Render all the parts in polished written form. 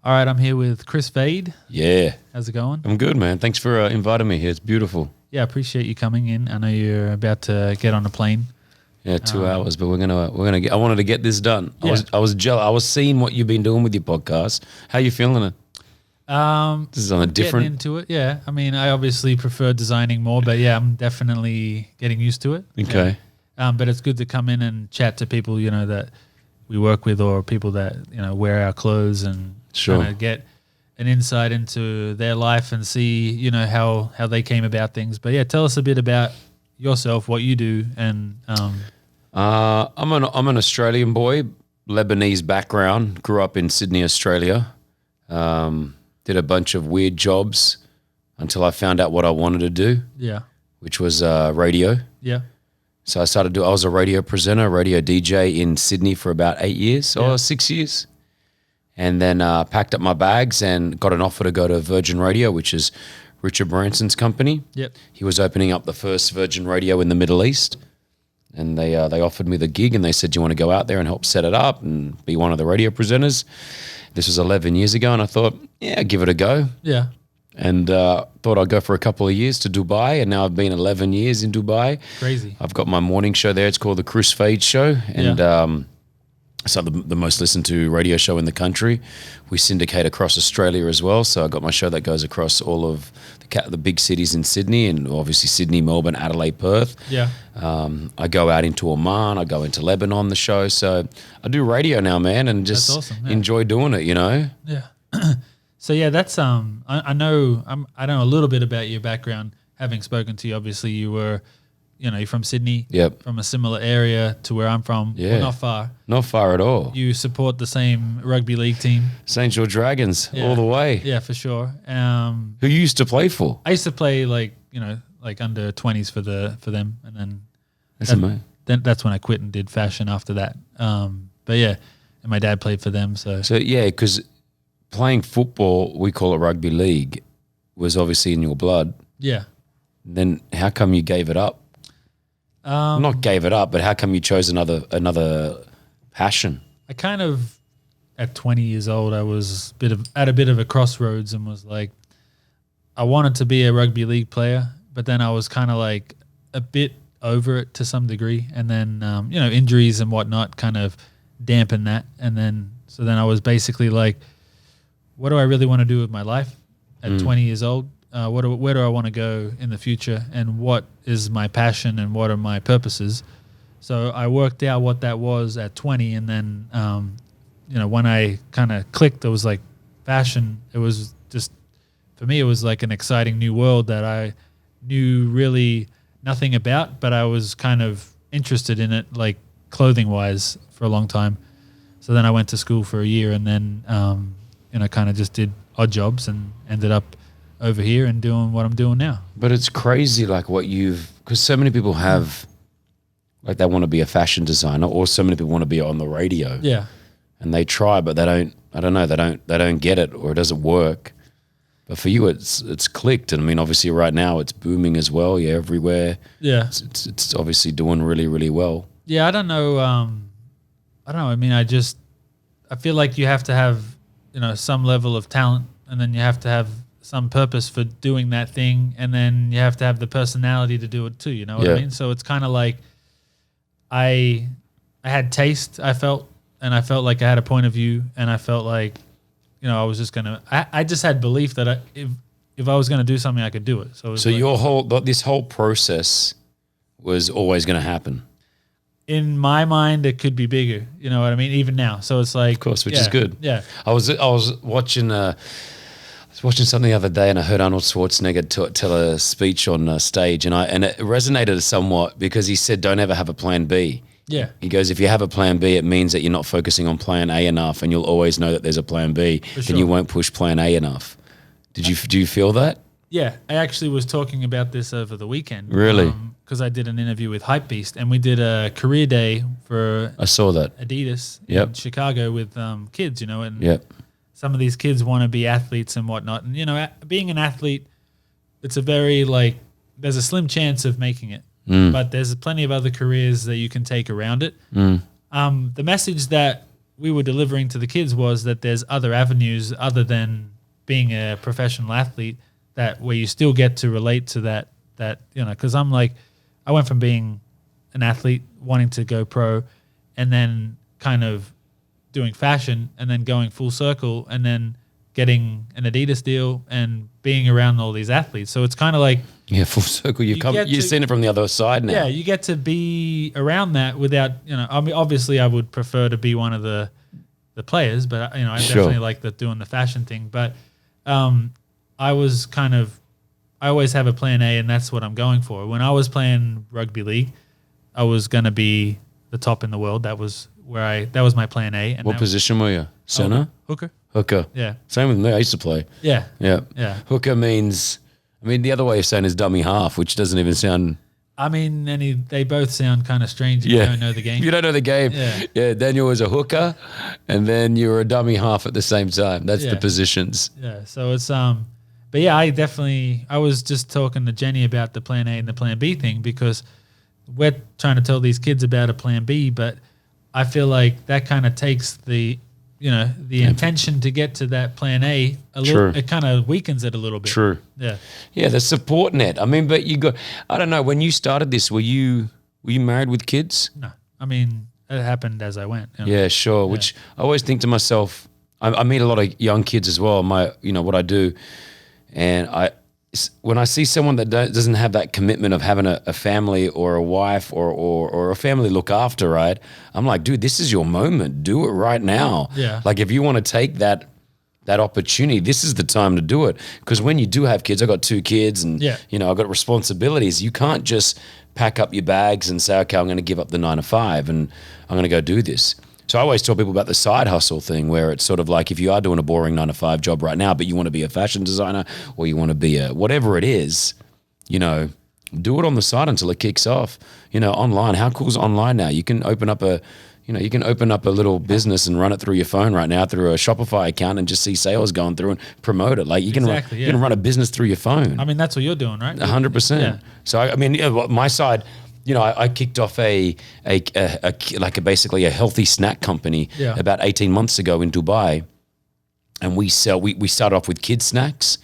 All right, I'm here with Kris Fade. Yeah. How's it going? I'm good, man. Thanks for inviting me here. It's beautiful. Yeah, I appreciate you coming in. I know you're about to get on a plane. Yeah, 2 hours, but we're gonna get. I wanted to get this done. Yeah. I was jealous. I was seeing what you've been doing with your podcast. How you feeling it? This is on a different. Getting into it, yeah. I mean, I obviously prefer designing more, but yeah, I'm definitely getting used to it. Okay. Yeah. But it's good to come in and chat to people, that we work with, or people that wear our clothes, and Sure. kind of get an insight into their life and see how they came about things. But yeah, tell us a bit about yourself, what you do, and I'm an Australian boy, Lebanese background. Grew up in Sydney, Australia. Did a bunch of weird jobs until I found out what I wanted to do, yeah, which was radio. yeah, So I was a radio presenter, radio DJ in Sydney for about 8 years or 6 years. And then packed up my bags and got an offer to go to Virgin Radio, which is Richard Branson's company. Yep. He was opening up the first Virgin Radio in the Middle East. And they offered me the gig, and they said, do you want to go out there and help set it up and be one of the radio presenters? This was 11 years ago, and I thought, yeah, give it a go. yeah. And thought I'd go for a couple of years to Dubai, and now I've been 11 years in Dubai. Crazy. I've got my morning show there. It's called the Kris Fade Show, and so the most listened to radio show in the country. We syndicate across Australia as well. So I got my show that goes across all of the big cities in Sydney, and obviously Sydney, Melbourne, Adelaide, Perth. Yeah. I go out into Oman. I go into Lebanon, the show. So I do radio now, man, and just awesome, yeah. enjoy doing it, Yeah. So yeah, that's I know a little bit about your background, having spoken to you. Obviously, you were, you're from Sydney. Yep. From a similar area to where I'm from. Yeah. Well, not far. Not far at all. You support the same rugby league team. St. George Dragons, all the way. Yeah, for sure. Who you used to play for? I used to play like under 20s for them, and then That's amazing. Then that's when I quit and did fashion after that. But yeah, and my dad played for them. So yeah, because playing football, we call it rugby league, was obviously in your blood. yeah. Then how come you gave it up? Not gave it up, but how come you chose another passion? I kind of, at 20 years old, I was at a bit of a crossroads, and was like, I wanted to be a rugby league player, but then I was kind of like a bit over it to some degree, and then injuries and whatnot kind of dampened that, and then I was basically like, what do I really want to do with my life at 20 years old? Where do I want to go in the future, and what is my passion, and what are my purposes? So I worked out what that was at 20, and then when I kind of clicked, it was like fashion. It was just, for me, it was like an exciting new world that I knew really nothing about, but I was kind of interested in it, like clothing wise, for a long time. So then I went to school for a year, and then kind of just did odd jobs, and ended up over here and doing what I'm doing now. But it's crazy, like because so many people have, like, they want to be a fashion designer, or so many people want to be on the radio. Yeah. And they try, but they don't. I don't know. They don't get it, or it doesn't work. But for you, it's clicked, and I mean, obviously, right now it's booming as well. You're everywhere. Yeah. It's obviously doing really, really well. Yeah, I don't know. I mean, I feel like you have to have, some level of talent, and then you have to have some purpose for doing that thing, and then you have to have the personality to do it too. You know what I mean? So it's kind of like I had taste, I felt, and I felt like I had a point of view, and I felt like, I was just gonna. I just had belief that if I was gonna do something, I could do it. So this whole process was always going to happen. In my mind, it could be bigger. You know what I mean? Even now. So it's like, of course, which is good. Yeah. I was watching something the other day, and I heard Arnold Schwarzenegger tell a speech on stage, and it resonated somewhat, because he said, "Don't ever have a plan B." Yeah. He goes, if you have a plan B, it means that you're not focusing on plan A enough, and you'll always know that there's a plan B, and you won't push plan A enough. Do you feel that? Yeah, I actually was talking about this over the weekend. Really? Because I did an interview with Hypebeast, and we did a career day for I saw that. Adidas in Chicago with kids, and some of these kids want to be athletes and whatnot. And, being an athlete, it's a very, there's a slim chance of making it. But there's plenty of other careers that you can take around it. The message that we were delivering to the kids was that there's other avenues other than being a professional athlete that where you still get to relate to that, because I'm like, I went from being an athlete wanting to go pro and then kind of doing fashion and then going full circle and then getting an Adidas deal and being around all these athletes. So it's kind of like, full circle. You've seen it from the other side now. Yeah, you get to be around that without, I mean, obviously I would prefer to be one of the players, but I definitely like doing the fashion thing. But I always have a plan A, and that's what I'm going for. When I was playing rugby league, I was going to be the top in the world. That was my plan A. And what position were you? Center? Hooker. Yeah. Same with me. I used to play. Yeah. Yeah. Yeah. Hooker means, the other way of saying is dummy half, which doesn't even sound. I mean, they both sound kind of strange if you don't know the game. You don't know the game. Yeah. Daniel was a hooker, and then you were a dummy half at the same time. That's the positions. Yeah. So it's but yeah, I was just talking to Jenny about the plan A and the plan B thing because we're trying to tell these kids about a plan B, but I feel like that kind of takes the intention to get to that plan A a little. It kind of weakens it a little bit. True. Yeah. Yeah, the support net. But I don't know, when you started this, were you married with kids? No. I mean, it happened as I went. Yeah, sure. Yeah. Which I always think to myself, I meet a lot of young kids as well, what I do. And when I see someone that doesn't have that commitment of having a family or a wife or a family look after, right? I'm like, dude, this is your moment. Do it right now. Yeah. Like if you want to take that opportunity, this is the time to do it. Because when you do have kids, I've got 2 kids and, I've got responsibilities. You can't just pack up your bags and say, okay, I'm going to give up the 9 to 5 and I'm going to go do this. So I always tell people about the side hustle thing where it's sort of like if you are doing a boring 9 to 5 job right now, but you want to be a fashion designer or you want to be whatever it is, do it on the side until it kicks off. Online, how cool is online now? You can open up a little business and run it through your phone right now through a Shopify account and just see sales going through and promote it. Like you can run a business through your phone. I mean, that's what you're doing, right? 100%. Yeah. So my side, I kicked off basically a healthy snack company about 18 months ago in Dubai, and we started off with kids snacks,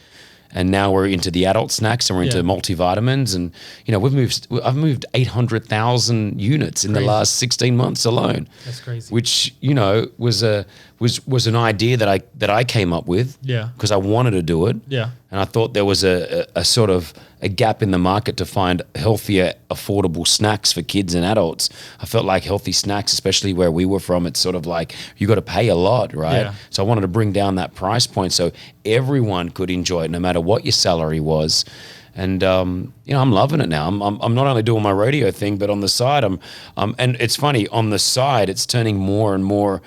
and now we're into the adult snacks and we're into multivitamins, and I've moved 800,000 units in the last 16 months alone. That's crazy. Which was an idea that I came up with. Yeah. Because I wanted to do it. Yeah. And I thought there was a sort of a gap in the market to find healthier, affordable snacks for kids and adults. I felt like healthy snacks, especially where we were from, it's sort of like you got to pay a lot, right? Yeah. So I wanted to bring down that price point so everyone could enjoy it, no matter what your salary was. And I'm loving it now. I'm not only doing my radio thing, but on the side, and it's funny, on the side, it's turning more and more.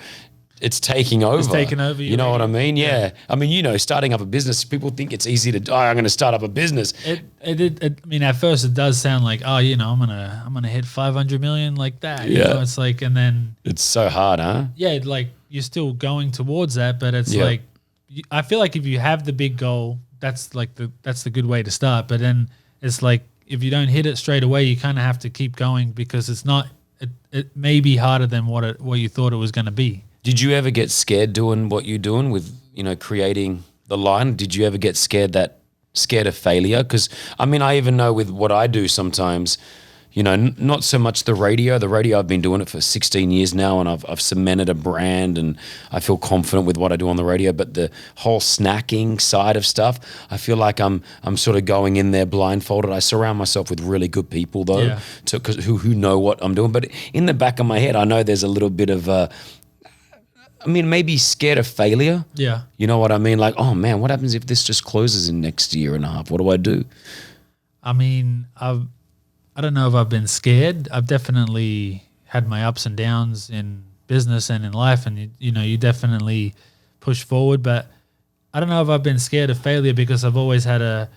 It's taking over. It's taking over. You know what I mean? Yeah. I mean, starting up a business, people think it's easy to, I'm going to start up a business. At first it does sound like, I'm going to hit 500 million like that. Yeah. It's like, and then. It's so hard, huh? Yeah. Like you're still going towards that, but it's like, I feel like if you have the big goal, that's the good way to start. But then it's like, if you don't hit it straight away, you kind of have to keep going because it's not, it may be harder than what you thought it was going to be. Did you ever get scared doing what you're doing with, creating the line? Did you ever get scared of failure? Because, I even know with what I do sometimes, not so much the radio. The radio, I've been doing it for 16 years now and I've cemented a brand and I feel confident with what I do on the radio. But the whole snacking side of stuff, I feel like I'm sort of going in there blindfolded. I surround myself with really good people though, who know what I'm doing. But in the back of my head, I know there's a little bit of maybe scared of failure. Yeah. You know what I mean? Like, oh man, what happens if this just closes in next year and a half? What do I do? I don't know if I've been scared. I've definitely had my ups and downs in business and in life, and you definitely push forward. But I don't know if I've been scared of failure because I've always had a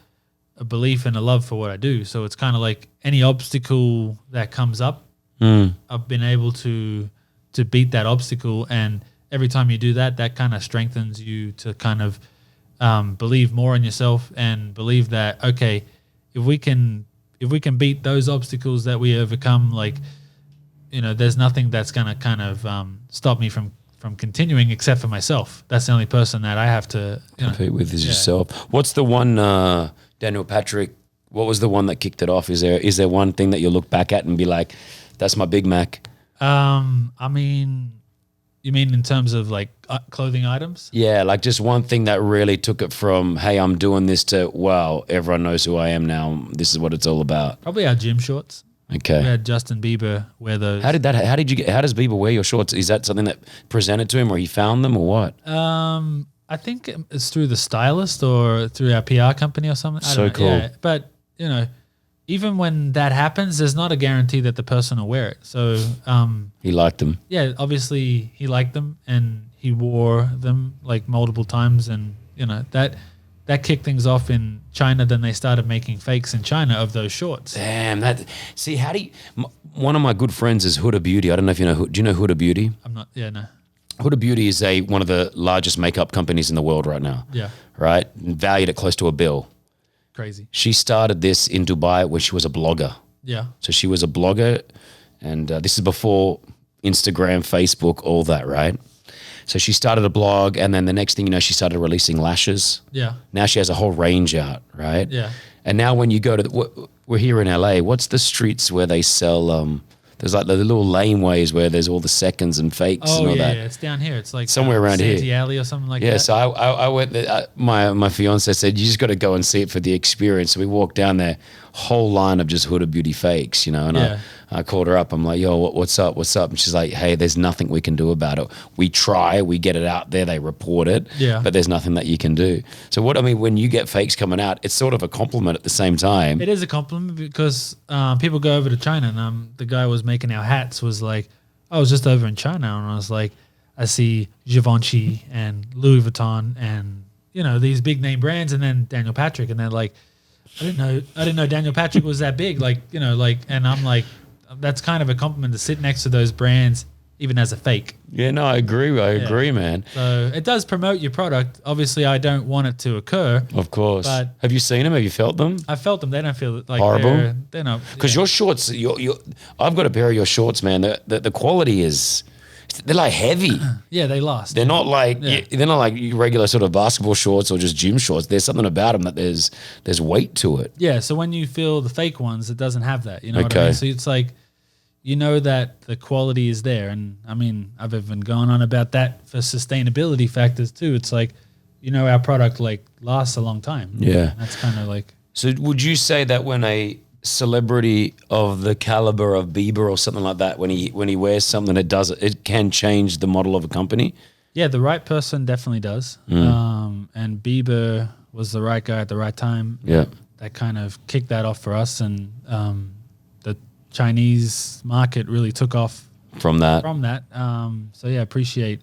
belief and a love for what I do. So it's kind of like any obstacle that comes up, I've been able to beat that obstacle, and every time you do that, that kind of strengthens you to kind of believe more in yourself and believe that, okay, if we can beat those obstacles that we overcome, there's nothing that's going to kind of stop me from from continuing, except for myself. That's the only person that I have to compete with is yourself. What's the one, Daniel Patrick? What was the one that kicked it off? Is there one thing that you look back at and be like, that's my Big Mac? I mean, you mean in terms of like clothing items? Yeah, like just one thing that really took it from, hey, I'm doing this to, wow, everyone knows who I am now. This is what it's all about. Probably our gym shorts. Okay. We had Justin Bieber wear those. How does Bieber wear your shorts? Is that something that presented to him or he found them or what? I think it's through the stylist or through our PR company or something. I don't know. Cool. Yeah, but even when that happens, there's not a guarantee that the person will wear it. So He liked them. yeah, obviously he liked them and he wore them like multiple times, and that kicked things off in China. Then they started making fakes in China of those shorts. Damn, one of my good friends is Hooda Beauty. I don't know if you know, do you know Hooda Beauty? I'm not, yeah, no. Hooda Beauty is one of the largest makeup companies in the world right now. Yeah. Right? Valued at close to $1 billion. Crazy. She started this in Dubai where she was a blogger. Yeah. So she was a blogger, and this is before Instagram, Facebook, all that, right? So she started a blog, and then the next thing you know, she started releasing lashes. Yeah. Now she has a whole range out, right? Yeah. And now when you go to we're here in LA, what's the streets where they sell there's like the little laneways where there's all the seconds and fakes and all that. Yeah, it's down here. It's like somewhere around Santee here. Alley or something like that. Yeah, so I went there. My fiance said, you just got to go and see it for the experience. So we walked down there, whole line of just Hooda Beauty fakes, and I called her up. I'm like, yo, what's up? And she's like, hey, there's nothing we can do about it. We try, we get it out there, they report it, but there's nothing that you can do. So when you get fakes coming out, it's sort of a compliment at the same time. It is a compliment because people go over to China, and the guy who was making our hats was like, I was just over in China, and I was like, I see Givenchy and Louis Vuitton and these big name brands, and then Daniel Patrick, and they're like, I didn't know Daniel Patrick was that big, and I'm like, that's kind of a compliment to sit next to those brands, even as a fake. Yeah, no, I agree. I agree, man. So it does promote your product. Obviously, I don't want it to occur. Of course. But have you seen them? Have you felt them? I felt them. They don't feel like horrible. They're not. Because your shorts, I've got a pair of your shorts, man. The quality is, they're like heavy. Yeah, they last. They're not like they're not like regular sort of basketball shorts or just gym shorts. There's something about them that there's weight to it. Yeah. So when you feel the fake ones, it doesn't have that. You know what I mean? So it's like, that the quality is there. And I mean, I've even gone on about that for sustainability factors too. It's like, our product like lasts a long time. Yeah. That's kind of like. So would you say that when a celebrity of the caliber of Bieber or something like that, when he wears something, it can change the model of a company? Yeah, the right person definitely does. And Bieber was the right guy at the right time. Yeah. That kind of kicked that off for us, and the Chinese market really took off from that. So yeah, appreciate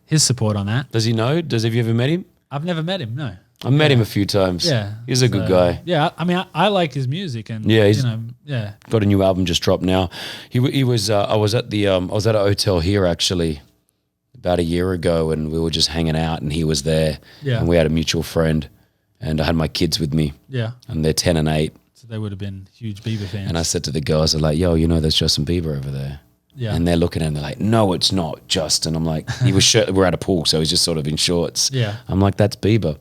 his support on that. Does he know? Have you ever met him? I've never met him, no. I met him a few times. Yeah. He's a good guy. Yeah, I mean, I like his music, and got a new album just dropped now. He was I was at a hotel here actually about a year ago, and we were just hanging out, and he was there. Yeah. And we had a mutual friend, and I had my kids with me. Yeah. And they're 10 and 8. So they would have been huge Bieber fans. And I said to the girls, I'm like, yo, there's Justin Bieber over there. Yeah. And they're looking at him, they're like, no, it's not Justin. I'm like, we're at a pool, so he's just sort of in shorts. Yeah. I'm like, that's Bieber.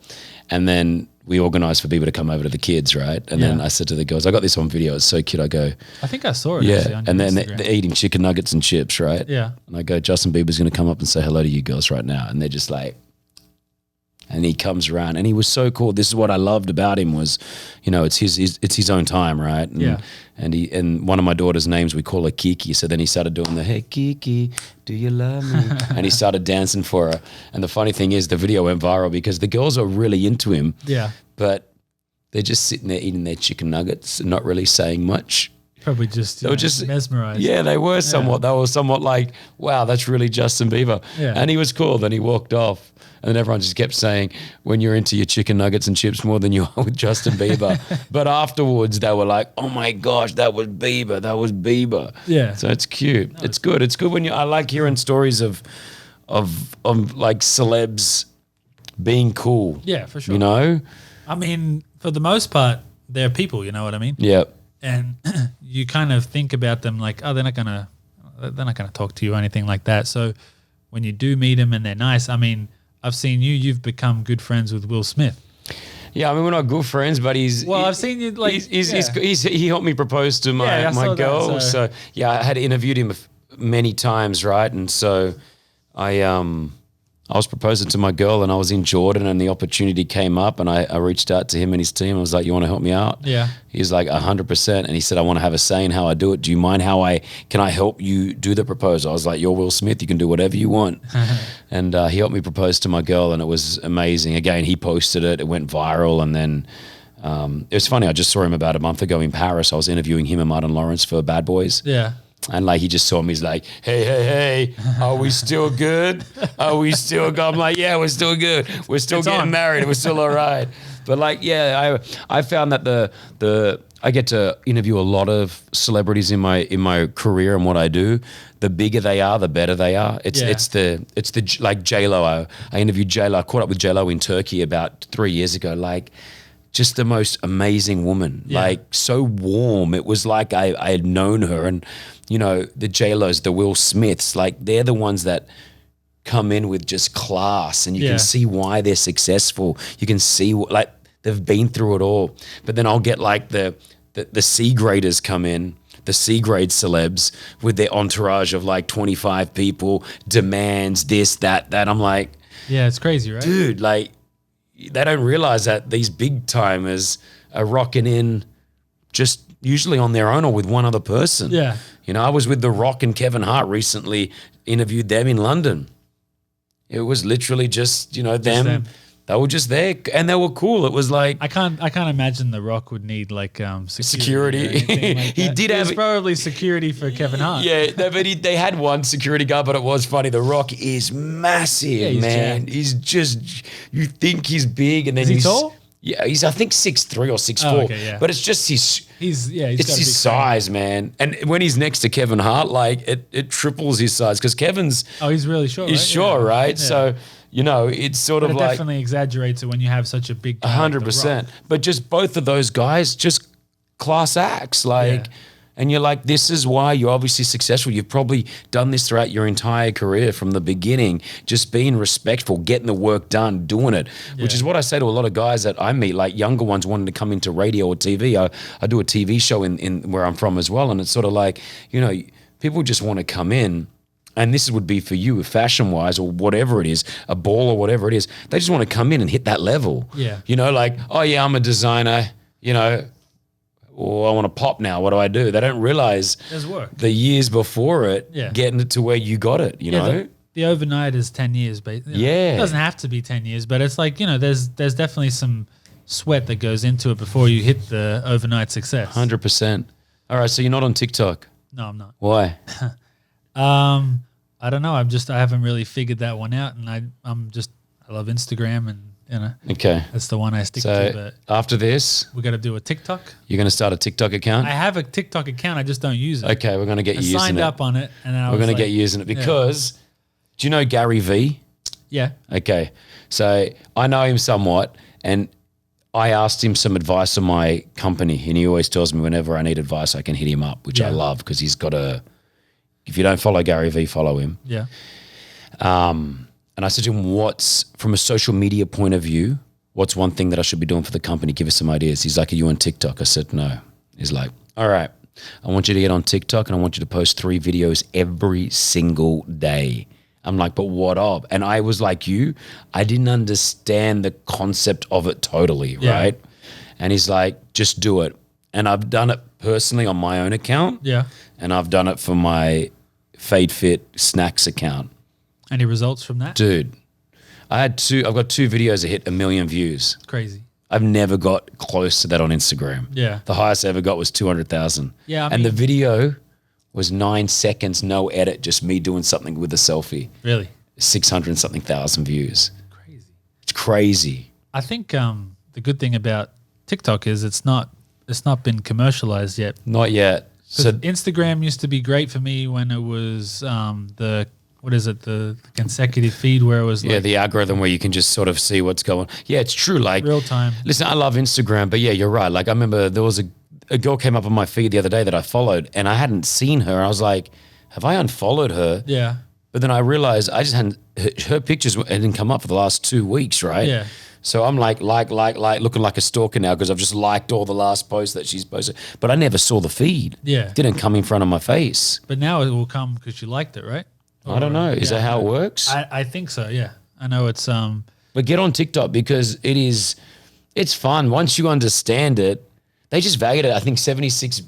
And then we organized for Bieber to come over to the kids, right? And then I said to the girls, I got this on video, it's so cute. I go, I think I saw it. yeah. Actually, on and then Instagram. they're eating chicken nuggets and chips, right? Yeah. And I go, Justin Bieber's going to come up and say hello to you girls right now. And they're just like, and he comes around, and he was so cool. This is what I loved about him was, it's his own time, right? And, and one of my daughter's names, we call her Kiki. So then he started doing the, hey, Kiki, do you love me? And he started dancing for her. And the funny thing is the video went viral because the girls are really into him. Yeah. But they're just sitting there eating their chicken nuggets and not really saying much. Probably just, they were just mesmerized. Yeah, they were somewhat. They were somewhat like, wow, that's really Justin Bieber. Yeah. And he was cool. Then he walked off. And everyone just kept saying, when you're into your chicken nuggets and chips more than you are with Justin Bieber. But afterwards, they were like, oh my gosh, that was Bieber. That was Bieber. Yeah. So it's cute. No, it's good. It's good when I like hearing stories of like celebs being cool. Yeah, for sure. I mean, for the most part, they're people, you know what I mean? Yeah. And you kind of think about them like, oh, they're not gonna talk to you or anything like that. So when you do meet them and they're nice. I mean, I've seen you've become good friends with Will Smith. Yeah, I mean, we're not good friends, but I've seen you like he helped me propose to my girl. That, so yeah, I had interviewed him many times, right? And so I was proposing to my girl, and I was in Jordan, and the opportunity came up, and I reached out to him and his team. I was like, "You want to help me out?" Yeah. He's like 100%, and he said, "I want to have a say in how I do it. Do you mind can I help you do the proposal?" I was like, "You're Will Smith. You can do whatever you want." And he helped me propose to my girl, and it was amazing. Again, he posted it. It went viral, and then it was funny. I just saw him about a month ago in Paris. I was interviewing him and Martin Lawrence for Bad Boys. Yeah. And like, he just saw me, he's like, hey, are we still good? Are we still good? I'm like, yeah, we're still good. We're still getting married. We're still all right. But like, yeah, I found that I get to interview a lot of celebrities in my career and what I do. The bigger they are, the better they are. It's like J-Lo. I interviewed J-Lo. I caught up with J-Lo in Turkey about 3 years ago. Like, just the most amazing woman, like so warm. It was like I had known her. And, you know, the J-Los, the Will Smiths, like they're the ones that come in with just class, and you can see why they're successful. You can see like they've been through it all. But then I'll get like the C graders come in, the C grade celebs with their entourage of like 25 people, demands this, that. I'm like, yeah, it's crazy, right? Dude, like, they don't realize that these big timers are rocking in just usually on their own or with one other person. Yeah. You know, I was with The Rock and Kevin Hart recently, interviewed them in London. It was literally just, you know, them. They were just there, and they were cool. It was like, I can't imagine The Rock would need like security. Like he did have probably security for Kevin Hart. Yeah, but they had one security guard, but it was funny. The Rock is massive, man. Jacked. He's just, you think he's big, and then he's tall. Yeah, he's I think 6'3" or 6'4". Oh, okay, yeah. But it's just he's it's his size, man. And when he's next to Kevin Hart, like it triples his size, because Kevin's he's really short. He's short, right? Yeah. So, you know, it's sort of like definitely exaggerates it when you have such a big guy 100%. But just both of those guys, just class acts, like. Yeah. And you're like, this is why you're obviously successful. You've probably done this throughout your entire career from the beginning, just being respectful, getting the work done, doing it, which is what I say to a lot of guys that I meet, like younger ones wanting to come into radio or TV. I do a TV show in where I'm from as well. And it's sort of like, you know, people just want to come in, and this would be for you fashion-wise or whatever it is, a ball or whatever it is. They just want to come in and hit that level. Yeah. You know, like, oh yeah, I'm a designer, you know, or I want to pop now. What do I do? They don't realize there's work. The years before it, Yeah. getting it to where you got it, you know? The overnight is 10 years. Yeah. It doesn't have to be 10 years, but it's like, you know, there's definitely some sweat that goes into it before you hit the overnight success. 100%. All right, so you're not on TikTok. No, I'm not. Why? I don't know. I haven't really figured that one out, and I love Instagram, and you know, okay, that's the one I stick to. But after this, we got to do a TikTok. You're going to start a TikTok account? I have a TikTok account. I just don't use it. Okay, we're going to get you using it. I signed up on it, and then we're going to get you using it because, do you know Gary V? Yeah. Okay, so I know him somewhat, and I asked him some advice on my company, and he always tells me whenever I need advice, I can hit him up, which I love, because he's got if you don't follow Gary V, follow him. Yeah. And I said to him, from a social media point of view, what's one thing that I should be doing for the company? Give us some ideas. He's like, are you on TikTok? I said, no. He's like, all right, I want you to get on TikTok, and I want you to post 3 videos every single day. I'm like, but what of? And I was like you, I didn't understand the concept of it totally, right? And he's like, just do it. And I've done it personally on my own account. Yeah. And I've done it for my Fade Fit Snacks account. Any results from that? Dude, I've got 2 videos that hit 1 million views. It's crazy. I've never got close to that on Instagram. Yeah. The highest I ever got was 200,000. Yeah. And the video was 9 seconds, no edit, just me doing something with a selfie. Really? 600 and something thousand views. Crazy. It's crazy. I think the good thing about TikTok is it's not been commercialized yet. Not yet. So Instagram used to be great for me when it was the consecutive feed where it was like the algorithm where you can just sort of see what's going. Yeah, it's true. Like real time. Listen, I love Instagram, but yeah, you're right. Like I remember there was a girl came up on my feed the other day that I followed, and I hadn't seen her. I was like, have I unfollowed her? Yeah. But then I realized I just hadn't, her pictures hadn't come up for the last 2 weeks, right? Yeah. So I'm like, looking like a stalker now because I've just liked all the last posts that she's posted. But I never saw the feed. Yeah. It didn't come in front of my face. But now it will come because you liked it, right? I don't know. Is that how it works? I think so, yeah. I know it's But get on TikTok because it's fun. Once you understand it, they just valued it, I think 76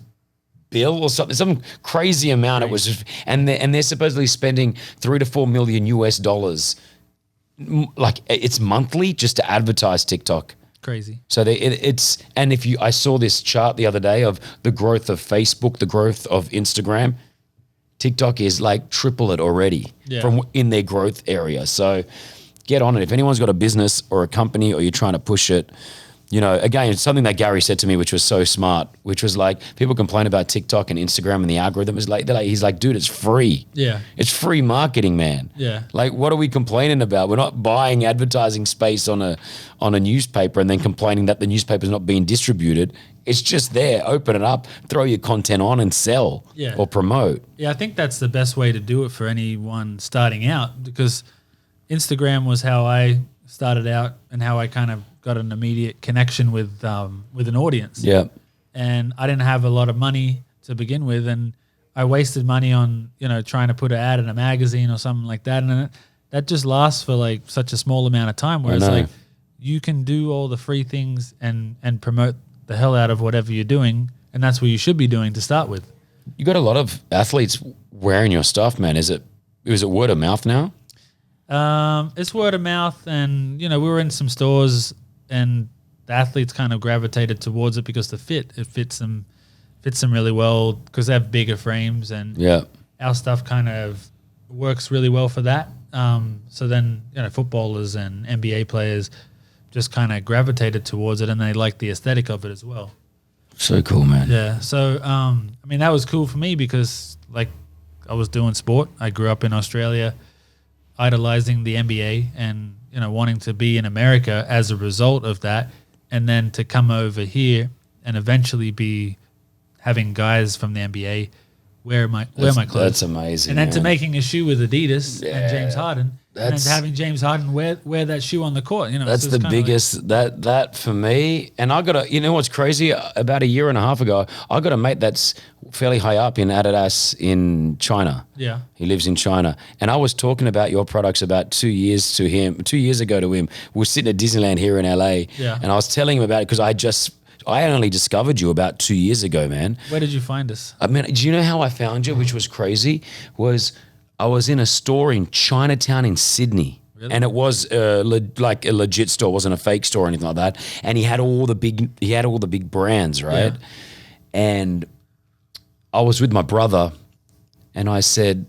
bill or something, some crazy amount. It was just, and they're supposedly spending $3 to $4 million US, like it's monthly just to advertise TikTok. crazy. So I saw this chart the other day of the growth of Facebook, the growth of Instagram. TikTok is like triple it already from in their growth area. So get on it. If anyone's got a business or a company or you're trying to push it, you know, again, it's something that Gary said to me, which was so smart, which was like, people complain about TikTok and Instagram and the algorithm. Is like, he's like, dude, it's free. Yeah. It's free marketing, man. Yeah. Like, what are we complaining about? We're not buying advertising space on a newspaper and then complaining that the newspaper's not being distributed. It's just there. Open it up, throw your content on and sell or promote. Yeah, I think that's the best way to do it for anyone starting out, because Instagram was how I started out and how I kind of got an immediate connection with an audience. Yeah. And I didn't have a lot of money to begin with, and I wasted money on, you know, trying to put an ad in a magazine or something like that, and that just lasts for like such a small amount of time, whereas like you can do all the free things and promote the hell out of whatever you're doing, and that's what you should be doing to start with. You got a lot of athletes wearing your stuff, man. Is it word of mouth now? It's word of mouth, and you know, we were in some stores and the athletes kind of gravitated towards it because it fits them really well because they have bigger frames, and our stuff kind of works really well for that. So then, you know, footballers and NBA players just kind of gravitated towards it, and they like the aesthetic of it as well. So cool, man. Yeah. So, I mean, that was cool for me because like I was doing sport. I grew up in Australia, idolizing the NBA and, you know, wanting to be in America as a result of that. And then to come over here and eventually be having guys from the NBA wear my clothes. That's amazing. And then to making a shoe with Adidas and James Harden. And then to having James Harden wear that shoe on the court, you know. That's the biggest, like, that for me. And I got a, you know what's crazy? About a year and a half ago, I got a mate that's fairly high up in Adidas in China. Yeah. He lives in China. And I was talking about your products about 2 years ago to him. We were sitting at Disneyland here in LA. Yeah. And I was telling him about it because I only discovered you about 2 years ago, man. Where did you find us? I mean, do you know how I found you, which was crazy? I was in a store in Chinatown in Sydney. Really? And it was like a legit store. It wasn't a fake store or anything like that. And he had all the big brands, right? Yeah. And I was with my brother and I said,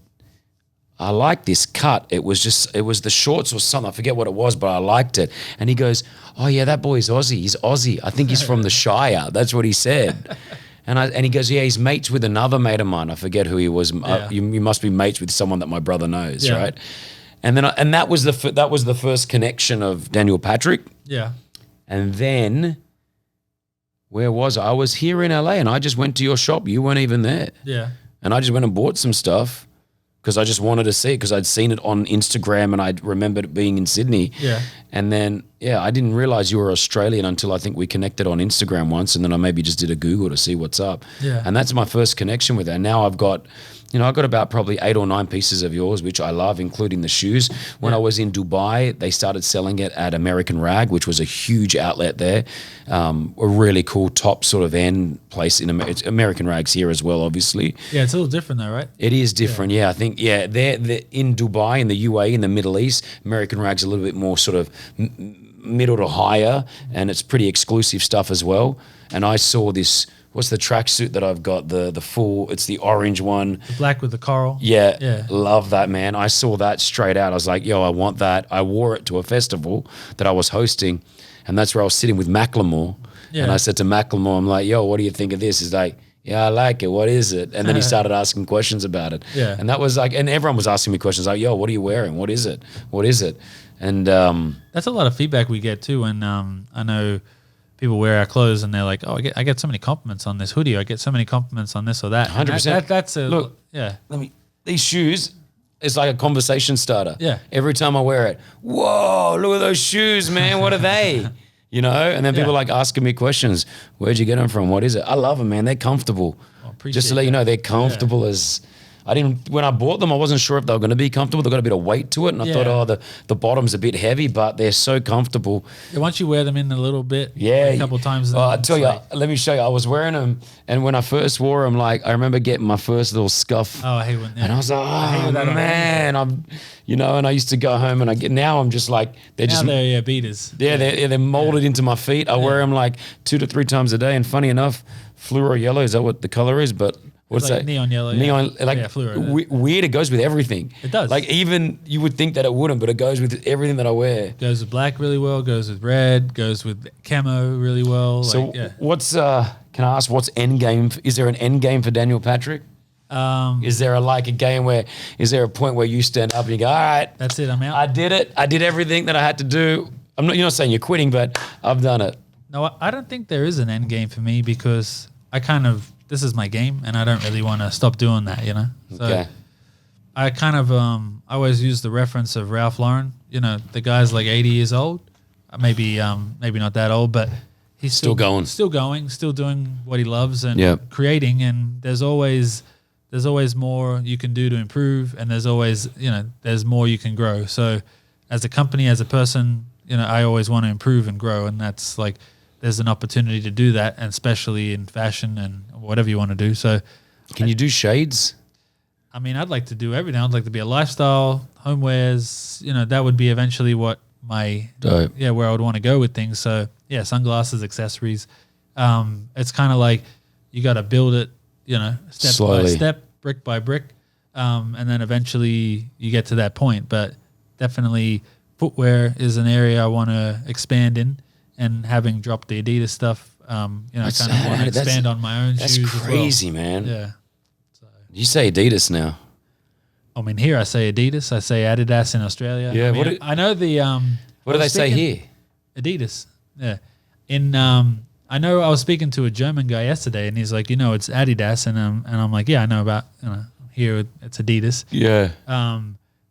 I like this cut. It was the shorts or something. I forget what it was, but I liked it. And he goes, oh yeah, that boy's Aussie. He's Aussie. I think he's from the Shire. That's what he said. And he goes, yeah, he's mates with another mate of mine. I forget who he was. Yeah. You must be mates with someone that my brother knows, right? And then that was the first connection of Daniel Patrick. Yeah. And then where was I? I was here in LA and I just went to your shop. You weren't even there. Yeah. And I just went and bought some stuff because I just wanted to see it because I'd seen it on Instagram and I remembered it being in Sydney. Yeah. And then, I didn't realize you were Australian until I think we connected on Instagram once, and then I maybe just did a Google to see what's up. Yeah. And that's my first connection with it. And now I've got about probably 8 or 9 pieces of yours, which I love, including the shoes. When I was in Dubai, they started selling it at American Rag, which was a huge outlet there. A really cool top sort of end place it's American Rag's here as well, obviously. Yeah, it's a little different though, right? It is different, I think, they're in Dubai, in the UAE, in the Middle East, American Rag's a little bit more sort of middle to higher, and it's pretty exclusive stuff as well. And I saw this, what's the tracksuit that I've got, the full, it's the orange one. The black with the coral. Yeah, love that, man. I saw that straight out. I was like, yo, I want that. I wore it to a festival that I was hosting, and that's where I was sitting with Macklemore. Yeah. And I said to Macklemore, I'm like, yo, what do you think of this? He's like, yeah, I like it. What is it? And then he started asking questions about it. Yeah. And that was like, and everyone was asking me questions like, yo, what are you wearing? What is it? What is it? And that's a lot of feedback we get too. And I know people wear our clothes and they're like, oh, I get so many compliments on this hoodie. I get so many compliments on this or that. 100%. That's a, look, yeah. these shoes, it's like a conversation starter. Yeah. Every time I wear it, whoa, look at those shoes, man. What are they? You know? And then people like asking me questions. Where'd you get them from? What is it? I love them, man. They're comfortable. Just to let you know, they're comfortable as... when I bought them, I wasn't sure if they were going to be comfortable. They've got a bit of weight to it. And I thought, the bottom's a bit heavy, but they're so comfortable. Yeah, once you wear them in a little bit, a couple of times. I tell you, let me show you. I was wearing them, and when I first wore them, like, I remember getting my first little scuff. Oh, I hate when, and I was like, oh, man. And I used to go home, and now I'm just like, they're beaters. Yeah, they're molded into my feet. I wear them like 2 to 3 times a day. And funny enough, fluoro yellow, is that what the color is? But what's like that? Neon yellow. Neon, fluoro. Weird. It goes with everything. It does. Like, even you would think that it wouldn't, but it goes with everything that I wear. Goes with black really well. Goes with red. Goes with camo really well. So what's can I ask what's end game? Is there an end game for Daniel Patrick? Is there a game where? Is there a point where you stand up and you go, all right, that's it, I'm out. I did it. I did everything that I had to do. You're not saying you're quitting, but I've done it. No, I don't think there is an end game for me because this is my game and I don't really want to stop doing that, you know? So okay. I I always use the reference of Ralph Lauren. You know, the guy's like 80 years old, maybe not that old, but he's still going, still doing what he loves and creating. And there's always more you can do to improve, and there's always, there's more you can grow. So as a company, as a person, I always want to improve and grow, and that's like there's an opportunity to do that, and especially in fashion and whatever you want to do. So can you do shades? I mean, I'd like to do everything. I'd like to be a lifestyle, homewares, that would be eventually what where I would want to go with things. So yeah, sunglasses, accessories. It's kind of like you got to build it, step slowly, by step, brick by brick. And then eventually you get to that point, but definitely footwear is an area I want to expand in, and having dropped the Adidas stuff, I kind of want to expand on my own shoes. That's crazy, as well. Man. Yeah. So, you say Adidas now. I mean, here I say Adidas. I say Adidas in Australia. Yeah. I know the. What do they say here? Adidas. Yeah. I know I was speaking to a German guy yesterday, and he's like, it's Adidas, and I'm like, yeah, I know about here it's Adidas. Yeah.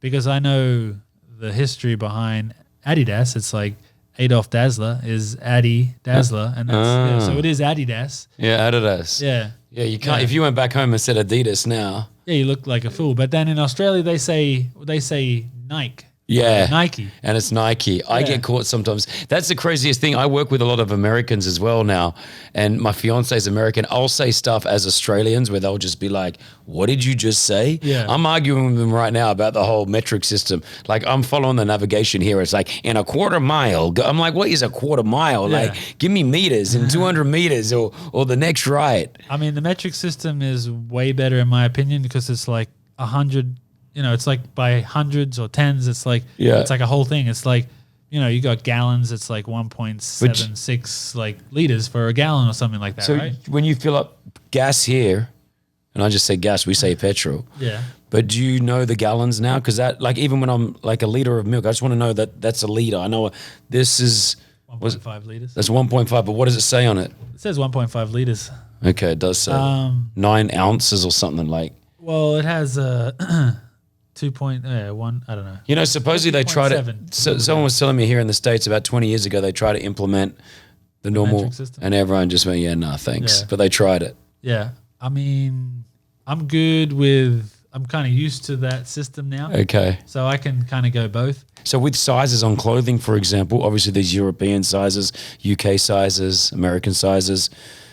Because I know the history behind Adidas. It's like Adolf Dassler is Adi Dassler, and that's, so it is Adidas. Yeah, Adidas. Yeah. Yeah, you can't. If you went back home and said Adidas now. Yeah, you look like a fool. But then in Australia, they say Nike. Yeah. Nike. And it's Nike. I get caught sometimes. That's the craziest thing. I work with a lot of Americans as well now, and my fiance is American. I'll say stuff as Australians where they'll just be like, what did you just say? Yeah. I'm arguing with them right now about the whole metric system. Like, I'm following the navigation here. It's like, in a quarter mile. I'm like, what is a quarter mile? Yeah. Like, give me meters and 200 meters or the next right. I mean, the metric system is way better in my opinion because it's like 100. It's like by hundreds or tens. It's like it's like a whole thing. It's like you got gallons. It's like 1.76 like liters for a gallon or something like that. So right? When you fill up gas here, and I just say gas, we say petrol. Yeah. But do you know the gallons now? Because that, like, even when I'm like a liter of milk, I just want to know that that's a liter. I know this is 1.5 liters. That's 1.5. But what does it say on it? It says 1.5 liters. Okay, it does say 9 ounces or something like. Well, it has 2.1. I don't know. Supposedly they tried it. So someone was telling me here in the States about 20 years ago they tried to implement the normal, and everyone just went, yeah, nah, thanks. Yeah. But they tried it. Yeah, I mean, I'm good with. I'm kind of used to that system now. Okay. So I can kind of go both. So with sizes on clothing, for example, obviously there's European sizes, UK sizes, American sizes.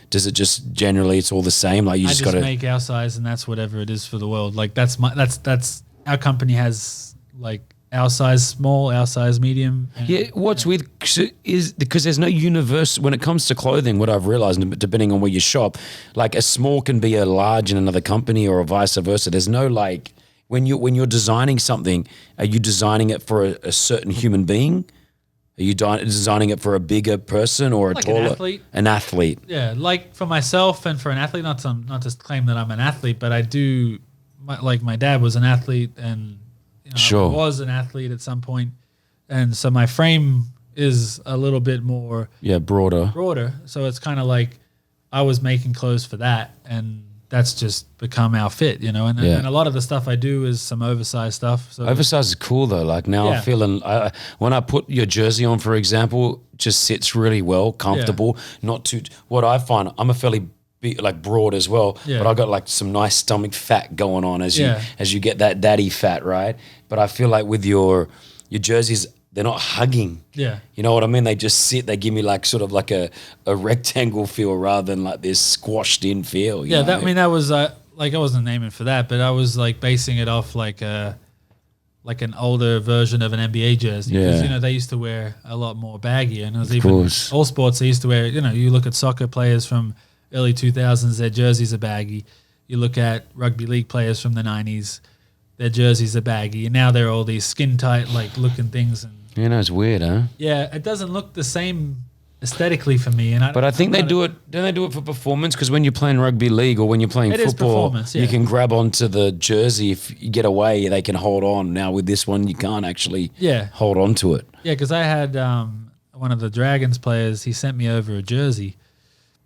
Does it just generally it's all the same? Like you just got to make our size, and that's whatever it is for the world. Like that's our company has like our size small, our size medium. Yeah, what's with is because there's no universe when it comes to clothing. What I've realized, depending on where you shop, like a small can be a large in another company, or vice versa. There's no like when you're designing something, are you designing it for a certain human being? Are you designing it for a bigger person or like a taller? an athlete? An athlete. Yeah, like for myself and for an athlete. Not to claim that I'm an athlete, but I do. Like my dad was an athlete, and I was an athlete at some point, and so my frame is a little bit more broader. So it's kind of like I was making clothes for that, and that's just become our fit, you know. And a lot of the stuff I do is some oversized stuff. So Oversized is cool though. Like now I'm feeling, when I put your jersey on, for example, just sits really well, comfortable, not too, what I find, I'm a fairly like broad as well, but I got like some nice stomach fat going on as you get that daddy fat, right? But I feel like with your jerseys, they're not hugging. Yeah. You know what I mean? They just sit, they give me like sort of like a rectangle feel rather than like this squashed in feel. You know? That was like, I wasn't aiming for that, but I was like basing it off like an older version of an NBA jersey. Because, you know, they used to wear a lot more baggy, and it was even all sports, they used to wear, you know, you look at soccer players from early 2000s, their jerseys are baggy. You look at rugby league players from the 90s, their jerseys are baggy, and now they're all these skin tight like looking things. And you know, it's weird, huh? Yeah, it doesn't look the same aesthetically for me. But I think they do it. Don't they do it for performance? Because when you're playing rugby league or when you're playing football, you can grab onto the jersey. If you get away, they can hold on. Now with this one, you can't actually hold on to it. Yeah, because I had one of the Dragons players. He sent me over a jersey,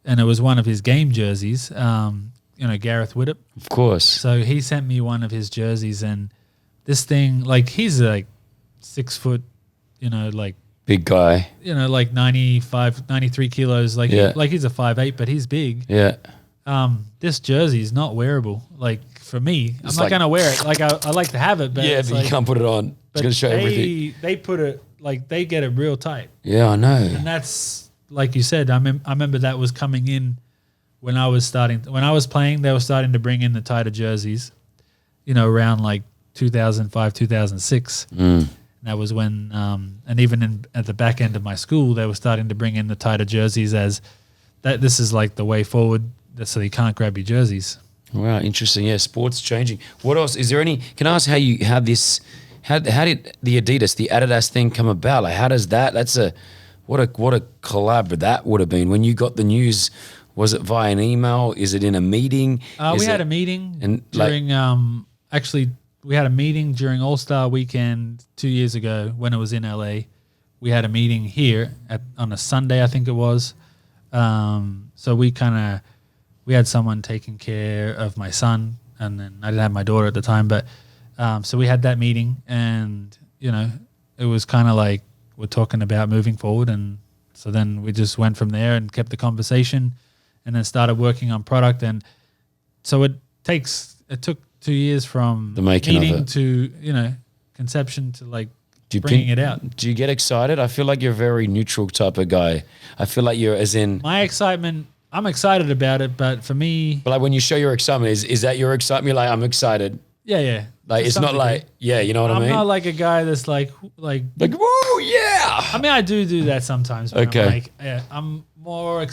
and it was one of his game jerseys. You know, Gareth Widdop. Of course. So he sent me one of his jerseys, and this thing, like, he's like 6 foot, you know, like big guy, you know, like 95, 93 kilos. Like, like he's a 5'8", but he's big. Yeah. This jersey is not wearable. Like for me, I'm not going to wear it. Like I like to have it, but but like, you can't put it on. It's going to show everything. They put it, like they get it real tight. Yeah, I know. And that's, like you said, I remember that was coming in when I was playing, they were starting to bring in the tighter jerseys, you know, around like 2005, 2006. That was when, and even at the back end of my school, they were starting to bring in the tighter jerseys as that. This is like the way forward, so you can't grab your jerseys. Wow, interesting. Yeah, sports changing. What else? Is there any? Can I ask how you had this? How did the Adidas thing come about? Like, how does that? That's what a collab that would have been when you got the news. Was it via an email? Is it in a meeting? We had a meeting during we had a meeting during All-Star Weekend 2 years ago when it was in LA. We had a meeting here on a Sunday, I think it was. So we had someone taking care of my son, and then I didn't have my daughter at the time, but so we had that meeting, and you know, it was kind of like we're talking about moving forward, and so then we just went from there and kept the conversation, and then started working on product, and so it took 2 years from the making meeting of it to, you know, conception to like bringing it out. Do you get excited? I feel like you're a very neutral type of guy. I feel like you're as in... My excitement, I'm excited about it, but for me... But like when you show your excitement, is that your excitement? You're like, I'm excited. Yeah. Like it's not like, you know what I mean? I'm not like a guy that's like, whoa, yeah. I mean, I do that sometimes. But okay. I'm more...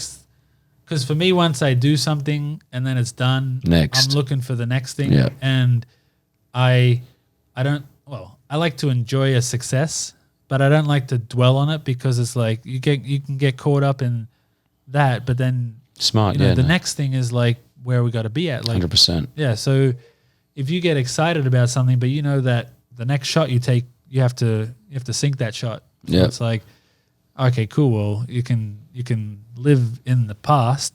Because for me, once I do something and then it's done, next. I'm looking for the next thing. Yeah. And I like to enjoy a success, but I don't like to dwell on it because it's like you can get caught up in that, but then the next thing is like where we got to be at. Like 100%. Yeah. So if you get excited about something, but you know that the next shot you take, you have to sink that shot. So it's like, okay, cool. Well, you can live in the past,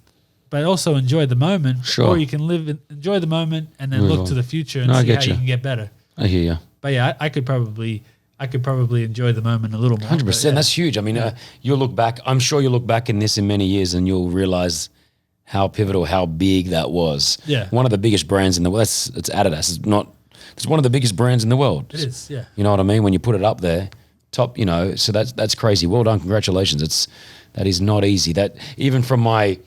but also enjoy the moment. Sure. Or you can enjoy the moment and then look to the future and see how you can get better. I hear you. But yeah, I could probably enjoy the moment a little more. 100%. That's huge. I mean, you'll look back. I'm sure you'll look back in this in many years and you'll realize how pivotal, how big that was. Yeah. One of the biggest brands in the world. It's Adidas. It's one of the biggest brands in the world. It is. Yeah. You know what I mean? When you put it up there, top. You know, so that's crazy. Well done. Congratulations. That is not easy. That even from my,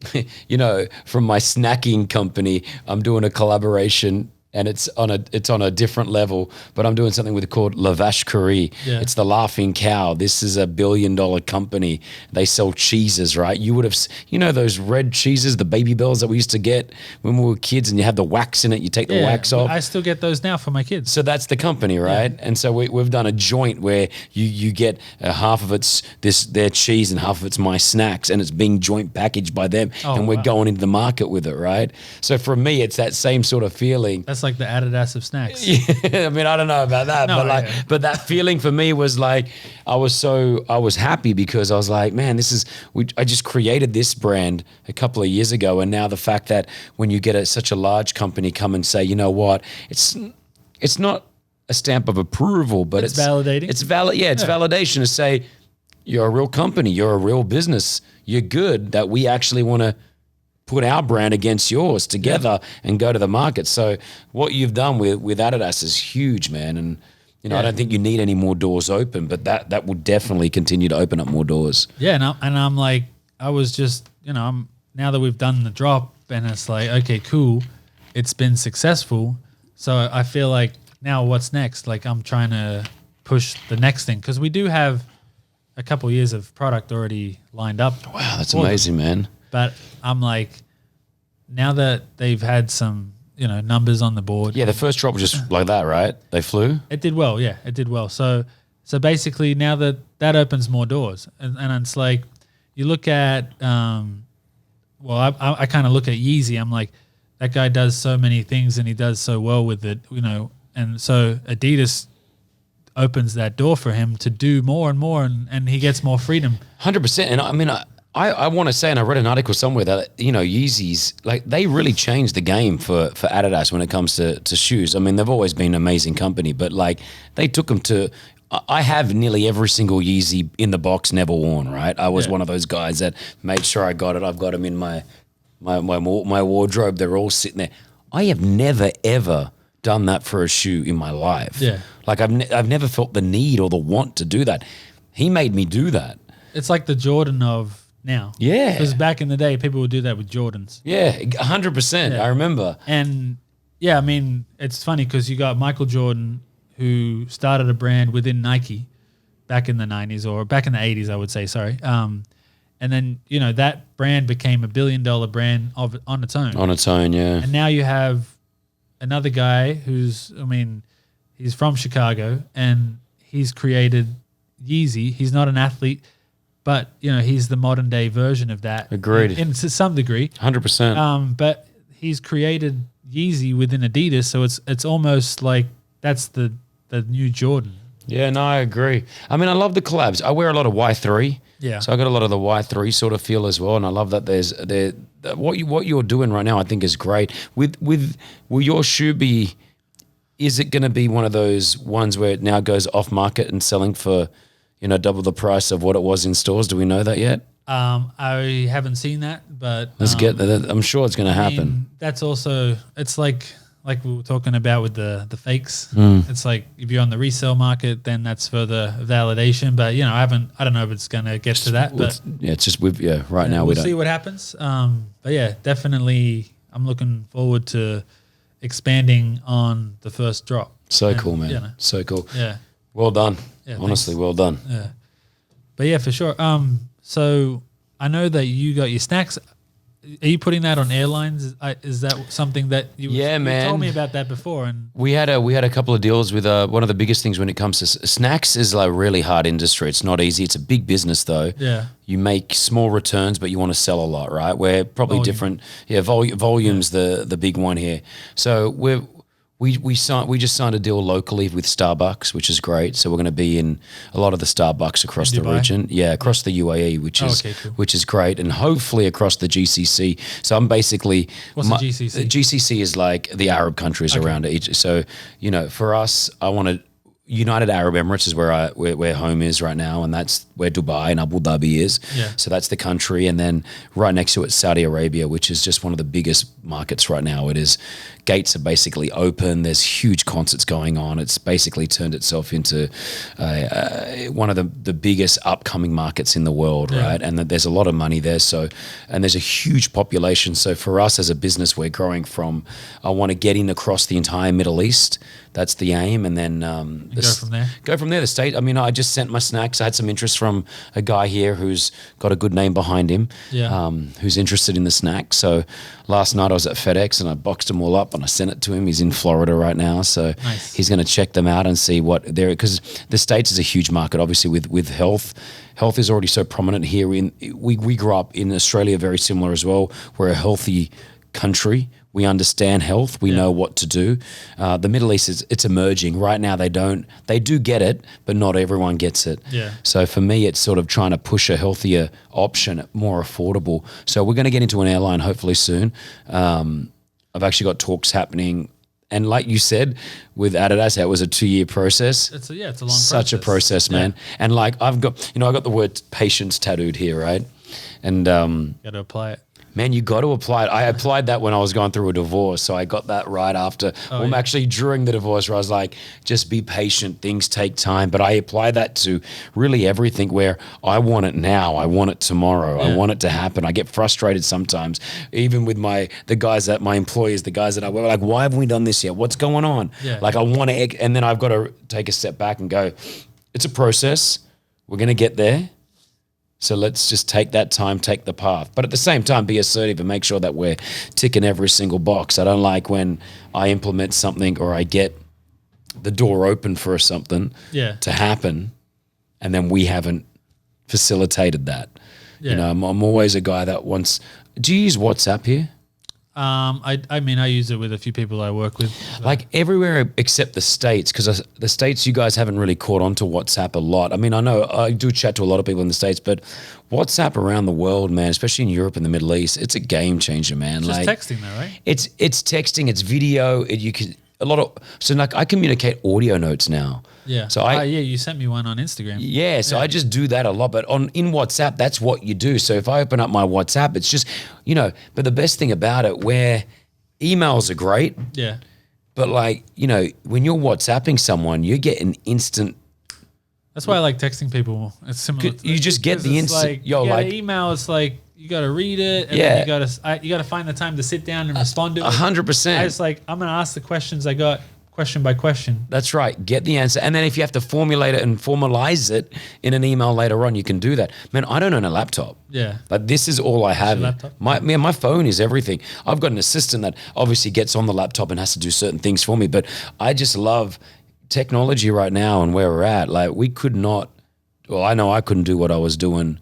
from my snacking company, I'm doing a collaboration and it's on a different level, but I'm doing something called Adidas Career. Yeah. It's the laughing cow. This is $1 billion company. They sell cheeses, right? You would have, those red cheeses, the Baby Bells that we used to get when we were kids, and you have the wax in it. You take the wax off. I still get those now for my kids. So that's the company, right? Yeah. And so we've done a joint where you get half of it's their cheese and half of it's my snacks, and it's being joint packaged by them, and we're going into the market with it, right? So for me, it's that same sort of feeling. That's like the Adidas of snacks. Yeah, I mean, I don't know about that, No, but like, yeah. but that feeling for me was like, I was happy because I was like, man, I just created this brand a couple of years ago, and now the fact that when you get such a large company come and say, you know what, it's not a stamp of approval, but It's validating. It's valid, yeah, it's validation to say you're a real company, you're a real business, you're good. That we actually want to put our brand against yours together and go to the market. So what you've done with Adidas is huge, man. And I don't think you need any more doors open, but that will definitely continue to open up more doors. Yeah, and I'm like, I was just, I'm now that we've done the drop, and it's like, okay, cool, it's been successful. So I feel like now what's next? Like I'm trying to push the next thing because we do have a couple years of product already lined up. Wow, that's amazing, man. But I'm like, now that they've had some, numbers on the board. Yeah, the first drop was just like that, right? They flew? It did well, yeah. It did well. So basically now that opens more doors. And it's like, you look at, I kind of look at Yeezy. I'm like, that guy does so many things and he does so well with it, And so Adidas opens that door for him to do more and more and he gets more freedom. 100%. And I mean, I want to say, and I read an article somewhere that, Yeezys, like they really changed the game for Adidas when it comes to shoes. I mean, they've always been an amazing company, but like they took them to, I have nearly every single Yeezy in the box never worn, right? I was one of those guys that made sure I got it. I've got them in my wardrobe. They're all sitting there. I have never, ever done that for a shoe in my life. Yeah. Like I've never felt the need or the want to do that. He made me do that. It's like the Jordan of now. Yeah. Because back in the day, people would do that with Jordans. Yeah, 100%. Yeah. I remember. And yeah, I mean, it's funny because you got Michael Jordan who started a brand within Nike back in the 90s or back in the 80s, I would say, sorry. And then, that brand became $1 billion brand on its own. On its own, yeah. And now you have another guy he's from Chicago and he's created Yeezy. He's not an athlete, but he's the modern day version of that. Agreed. In to some degree. 100%. But he's created Yeezy within Adidas, so it's almost like that's the new Jordan. Yeah, no, I agree. I mean, I love the collabs. I wear a lot of Y3. Yeah. So I got a lot of the Y3 sort of feel as well, and I love that what you're doing right now I think is great. Will your shoe be, is it going to be one of those ones where it now goes off market and selling for double the price of what it was in stores? Do we know that yet? I haven't seen that, but Let's get that. I'm sure it's going to happen. That's also, it's like we were talking about with the fakes. It's like if you're on the resale market, then that's further validation. But I don't know if it's going to get to that. But it's just right now we'll see what happens. But yeah, definitely, I'm looking forward to expanding on the first drop. So cool, man. So cool. Yeah. Well done. Yeah, honestly, thanks. well done. Yeah. But yeah, for sure. So I know that you got your snacks. Are you putting that on Airlines? Is that something that you told me about that before? And we had a couple of deals with one of the biggest things when it comes to snacks is like a really hard industry. It's not easy. It's a big business though. Yeah. You make small returns, but you want to sell a lot, right? We're probably different. Yeah, volume's the big one here. So we just signed a deal locally with Starbucks, which is great. So we're going to be in a lot of the Starbucks across the region. Yeah, across the UAE, which is great, and hopefully across the GCC. So I'm basically what's the GCC? The GCC is like the Arab countries around it. So for us, I want to. United Arab Emirates is where home is right now, and that's where Dubai and Abu Dhabi is. Yeah. So that's the country, and then right next to it, Saudi Arabia, which is just one of the biggest markets right now. It is, gates are basically open. There's huge concerts going on. It's basically turned itself into one of the biggest upcoming markets in the world, right? And there's a lot of money there. So, and there's a huge population. So for us as a business, we're growing from, I want to get in across the entire Middle East. That's the aim, and then go from there. Go from there. The state. I mean, I just sent my snacks. I had some interest from a guy here who's got a good name behind him. Yeah. Who's interested in the snacks. So last night I was at FedEx and I boxed them all up and I sent it to him. He's in Florida right now, so nice. He's going to check them out and see what they're, because the States is a huge market. Obviously, with health. Health is already so prominent here. We grew up in Australia, very similar as well. We're a healthy country. We understand health. We know what to do. The Middle East it's emerging right now. They do get it, but not everyone gets it. Yeah. So for me, it's sort of trying to push a healthier option, more affordable. So we're going to get into an airline hopefully soon. I've actually got talks happening. And like you said, with Adidas, it was a 2-year process. It's a long process. Such a process, man. And like I got the word patience tattooed here, right? And got to apply it. man, you got to apply it. I applied that when I was going through a divorce, so I got that right after. Actually during the divorce, where I was like, just be patient. Things take time. But I apply that to really everything. Where I want it now, I want it tomorrow, I want it to happen. I get frustrated sometimes, even with my employees, the guys that I work with, like, why haven't we done this yet? What's going on? Yeah. Like I want to, and then I've got to take a step back and go, it's a process. We're going to get there. So let's just take that time, take the path. But at the same time, be assertive and make sure that we're ticking every single box. I don't like when I implement something or I get the door open for something to happen and then we haven't facilitated that. Yeah. You know, I'm always a guy that wants – do you use WhatsApp here? I mean, I use it with a few people I work with. Like everywhere except the States, because the States, you guys haven't really caught on to WhatsApp a lot. I mean, I know I do chat to a lot of people in the States, but WhatsApp around the world, man, especially in Europe and the Middle East, it's a game changer, man. It's just texting though, right? It's texting, it's video. So like I communicate audio notes now. Yeah. So you sent me one on Instagram. Yeah. So I just do that a lot. But in WhatsApp, that's what you do. So if I open up my WhatsApp, it's just, but the best thing about it, where emails are great. Yeah. But like, when you're WhatsApping someone, you get an instant. That's why I like texting people. It's similar. You just get the instant. Like, email, it's like, you got to read it. And then you got to find the time to sit down and respond to it. 100%. It's like, I'm going to ask the questions I got question by question. That's right. Get the answer. And then if you have to formulate it and formalize it in an email later on, you can do that. Man, I don't own a laptop. Yeah. But this is all I have. Laptop? My phone is everything. I've got an assistant that obviously gets on the laptop and has to do certain things for me. But I just love technology right now and where we're at. Like we could not, well, I know I couldn't do what I was doing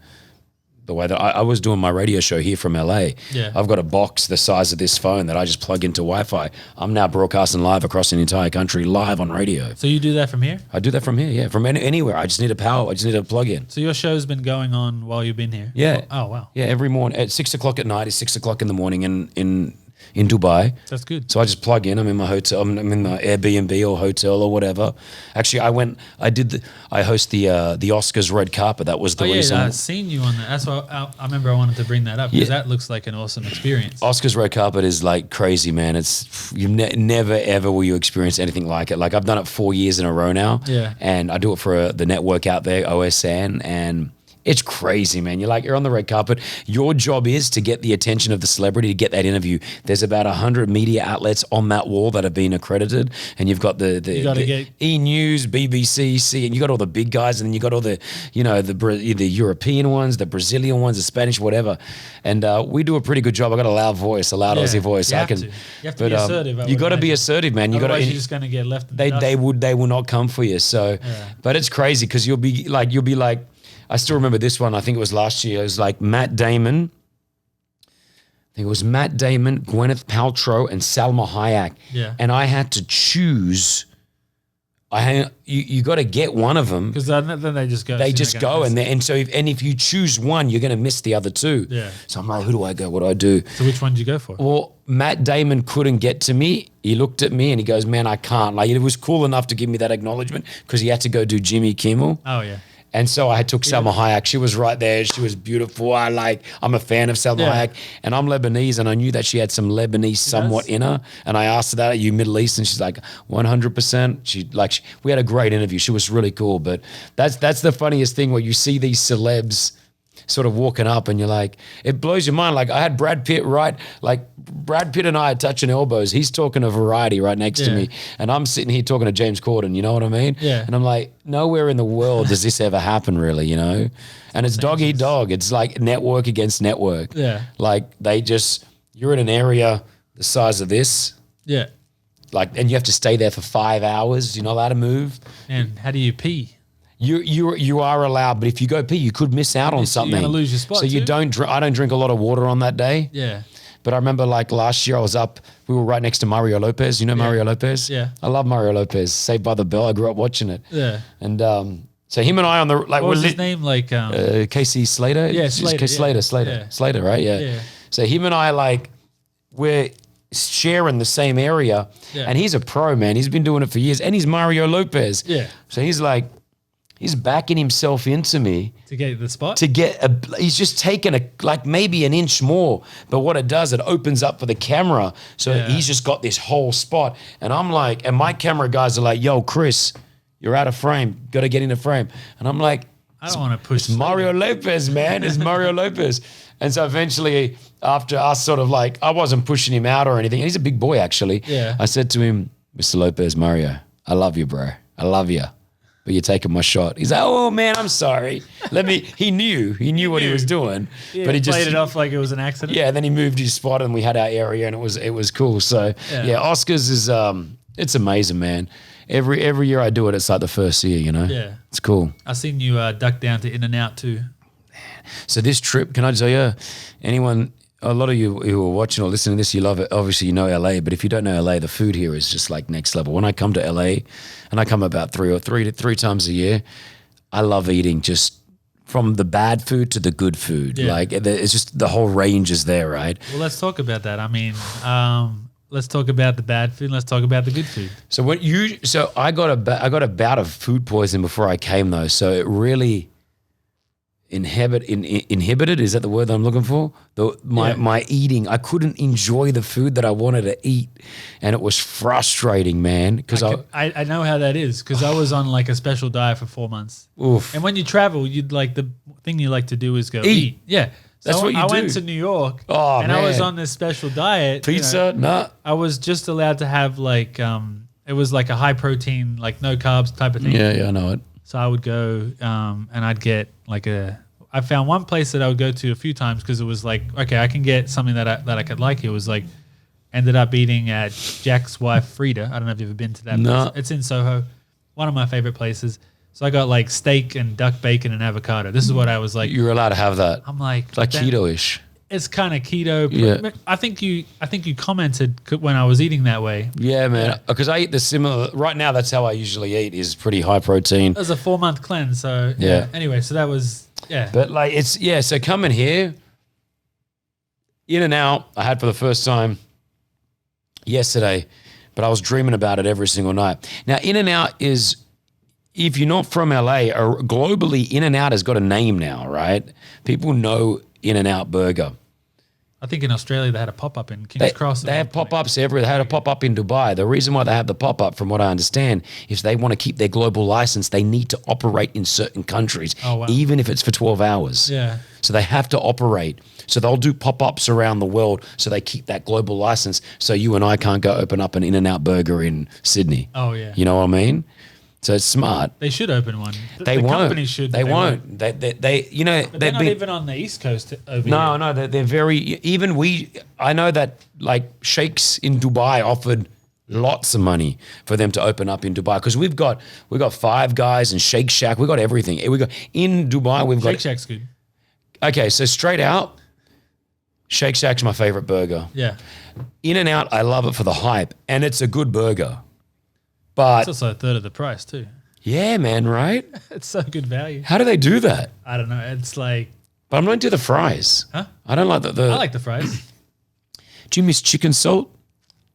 the way that I was doing my radio show here from LA. Yeah. I've got a box the size of this phone that I just plug into Wi-Fi. I'm now broadcasting live across the entire country, live on radio. So you do that from here? I do that from here, yeah. From anywhere. I just need a power. I just need a plug in. So your show's been going on while you've been here? Yeah. Oh, wow. Yeah, every morning at 6 o'clock at night is 6 o'clock in the morning in Dubai. That's good. So I just plug in. I'm in my hotel. I'm in my Airbnb or hotel or whatever. Actually, I host the Oscars red carpet. That was the reason. I've seen you on that. That's why I remember I wanted to bring that up because that looks like an awesome experience. Oscars red carpet is like crazy, man. It's never ever will you experience anything like it. Like I've done it 4 years in a row now. Yeah. And I do it for the network out there, OSN, and it's crazy, man. You're on the red carpet. Your job is to get the attention of the celebrity, to get that interview. There's about 100 media outlets on that wall that have been accredited, and you've got the E! News, BBC, and you got all the big guys, and then you got all the the European ones, the Brazilian ones, the Spanish, whatever. And we do a pretty good job. I got a loud voice, a loud Aussie voice. You have to be assertive. You got to be assertive, man. Otherwise, you're just going to get left. They will not come for you. So, but it's crazy because you'll be like. I still remember this one. I think it was last year. It was like Matt Damon. I think it was Matt Damon, Gwyneth Paltrow, and Salma Hayek. Yeah. And I had to choose. You got to get one of them because then they just go. They just go, and if you choose one, you're going to miss the other two. Yeah. So I'm like, who do I go? What do I do? So which one did you go for? Well, Matt Damon couldn't get to me. He looked at me and he goes, "Man, I can't." Like it was cool enough to give me that acknowledgement because he had to go do Jimmy Kimmel. Oh yeah. And so I took Salma Hayek. She was right there. She was beautiful. I'm a fan of Salma Hayek. And I'm Lebanese, and I knew that she had some Lebanese somewhat in her. And I asked her that, are you Middle Eastern? She's like, 100%. We had a great interview. She was really cool. But that's the funniest thing where you see these celebs sort of walking up and you're like, it blows your mind. Like I had Brad Pitt Brad Pitt and I are touching elbows. He's talking a variety right next to me. And I'm sitting here talking to James Corden, you know what I mean? Yeah. And I'm like, nowhere in the world does this ever happen really, you know? And it's dog eat dog. It's like network against network. Yeah. Like you're in an area the size of this. Yeah. And you have to stay there for 5 hours. You're not allowed to move. And how do you pee? You are allowed, but if you go pee, you could miss out on something. You're gonna lose your spot. So you don't. I don't drink a lot of water on that day. Yeah. But I remember like last year I was up, we were right next to Mario Lopez. You know Mario Lopez? Yeah. I love Mario Lopez. Saved by the Bell. I grew up watching it. Yeah. And so him and I on the like what was his name? Like Casey Slater? Yeah, Slater. Slater. Yeah. Slater, right? Yeah. So him and I like we're sharing the same area. Yeah. And he's a pro, man. He's been doing it for years. And he's Mario Lopez. Yeah. So he's like, he's backing himself into me. To get the spot? He's just taken like maybe an inch more. But what it does, it opens up for the camera. So he's just got this whole spot. And I'm like, and my camera guys are like, yo, Kris, you're out of frame. Got to get in the frame. And I'm like, I don't want to push. It's Mario Lopez, man. It's Mario Lopez. And so eventually, after us sort of like, I wasn't pushing him out or anything. And he's a big boy, actually. Yeah. I said to him, Mr. Lopez, Mario, I love you, bro. I love you. But you're taking my shot. He's like, oh, man, I'm sorry. He knew what he was doing. Yeah, but he just played it off like it was an accident. Yeah, then he moved his spot and we had our area and it was cool. So, yeah, Oscars is, it's amazing, man. Every year I do it, it's like the first year, you know? Yeah. It's cool. I seen you duck down to In-N-Out too. So this trip, can I tell you, a lot of you who are watching or listening to this, you love it. Obviously, you know LA, but if you don't know LA, the food here is just like next level. When I come to LA, and I come about three times a year, I love eating just from the bad food to the good food. Yeah. Like it's just the whole range is there, right? Well, let's talk about that. I mean, let's talk about the bad food. And let's talk about the good food. So I got a bout of food poisoning before I came though. So it really inhibited, is that the word that I'm looking for? My eating, I couldn't enjoy the food that I wanted to eat, and it was frustrating, man. Because I know how that is, because I was on like a special diet for 4 months. Oof. And when you travel, you'd like the thing you like to do is go eat. Yeah. That's what you I do. went to New York and I was on this special diet. Pizza? Nah. I was just allowed to have like, it was like a high protein, like no carbs type of thing. Yeah, I know it. So I would go and I'd get like I found one place that I would go to a few times because it was like, okay, I can get something that I could like. It was like, ended up eating at Jack's wife, Frida. I don't know if you've ever been to that place. It's in Soho. One of my favorite places. So I got like steak and duck bacon and avocado. This is what I was like. You're allowed to have that. I'm like. It's like keto-ish. It's kind of keto. Yeah. I think you commented when I was eating that way. Yeah, man. Because I eat the similar. Right now, that's how I usually eat, is pretty high protein. It was a 4-month cleanse. So yeah. Anyway, so that was, yeah. But like, so coming here, In-N-Out, I had for the first time yesterday, but I was dreaming about it every single night. Now, In-N-Out is, if you're not from LA, or globally, In-N-Out has got a name now, right? People know In-N-Out Burger. I think in Australia they had a pop-up in King's Cross. They have pop-ups everywhere. They had a pop-up in Dubai. The reason why they have the pop-up, from what I understand, is they want to keep their global license. They need to operate in certain countries, even if it's for 12 hours. Yeah. So they have to operate. So they'll do pop-ups around the world so they keep that global license so you and I can't go open up an In-N-Out Burger in Sydney. Oh, yeah. You know what I mean? So it's smart. They should open one. They won't. Company should. They won't. They you know, but they're not even on the East Coast over here. No, they're very, I know that like sheikhs in Dubai offered lots of money for them to open up in Dubai, because we've got Five Guys and Shake Shack. We've got everything. We got in Dubai. We've got Shake Shack's good. Okay, so straight out, Shake Shack's my favorite burger. Yeah. In-N-Out, I love it for the hype, and it's a good burger. But it's also a third of the price too. Yeah, man, right? It's so good value. How do they do that? I don't know. It's like... But I'm not into the fries. Huh? I don't like the... I like the fries. Do you miss chicken salt?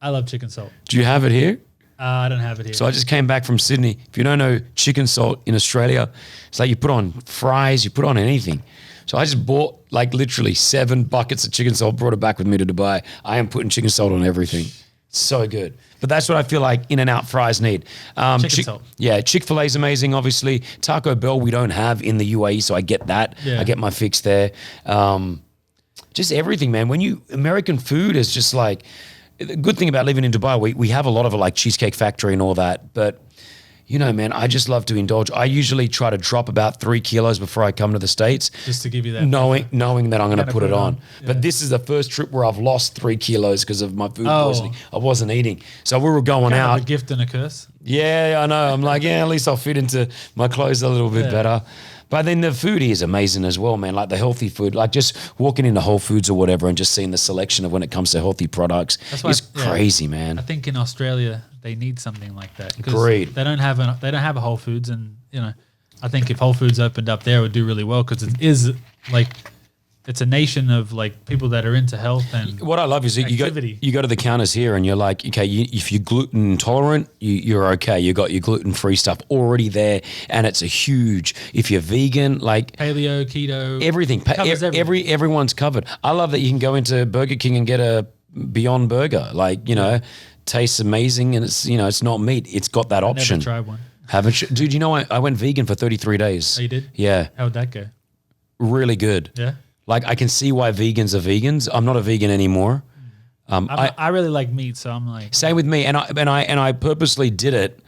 I love chicken salt. Do you have it here? I don't have it here. So I just came back from Sydney. If you don't know chicken salt in Australia, it's like you put on fries, you put on anything. So I just bought like literally 7 buckets of chicken salt, brought it back with me to Dubai. I am putting chicken salt on everything. So good. But that's what I feel like In-N-Out fries need. Chicken salt. Yeah, Chick-fil-A is amazing, obviously. Taco Bell we don't have in the UAE, so I get that. Yeah. I get my fix there. Just everything, man. American food is just like, the good thing about living in Dubai, we have a lot of it, like Cheesecake Factory and all that. But, you know, man, I just love to indulge. I usually try to drop about 3 kilos before I come to the States. Just to give you that. Knowing that I'm going to put it on. Yeah. But this is the first trip where I've lost 3 kilos because of my food poisoning. I wasn't eating. So we were going out. A gift and a curse. Yeah, I know. I'm like, yeah, at least I'll fit into my clothes a little bit better. But then the food here is amazing as well, man. Like the healthy food, like just walking into Whole Foods or whatever and just seeing the selection of when it comes to healthy products is crazy, man. I think in Australia they need something like that. Agreed. They don't have a Whole Foods, and I think if Whole Foods opened up there, it would do really well because it is like it's a nation of like people that are into health and what I love is activity. you go to the counters here and you're like, okay, if you're gluten intolerant, you're okay. You got your gluten free stuff already there, and it's a huge. If you're vegan, like paleo, keto, everything, covers everything. Everyone's covered. I love that you can go into Burger King and get a Beyond Burger, like tastes amazing, and it's not meat. It's got that option. Never tried one. Haven't you? Dude, I went vegan for 33 days. Oh, you did? Yeah. How'd that go? Really good. Yeah. Like I can see why vegans are vegans. I'm not a vegan anymore. I really like meat, so I'm like same with me. And I purposely did it,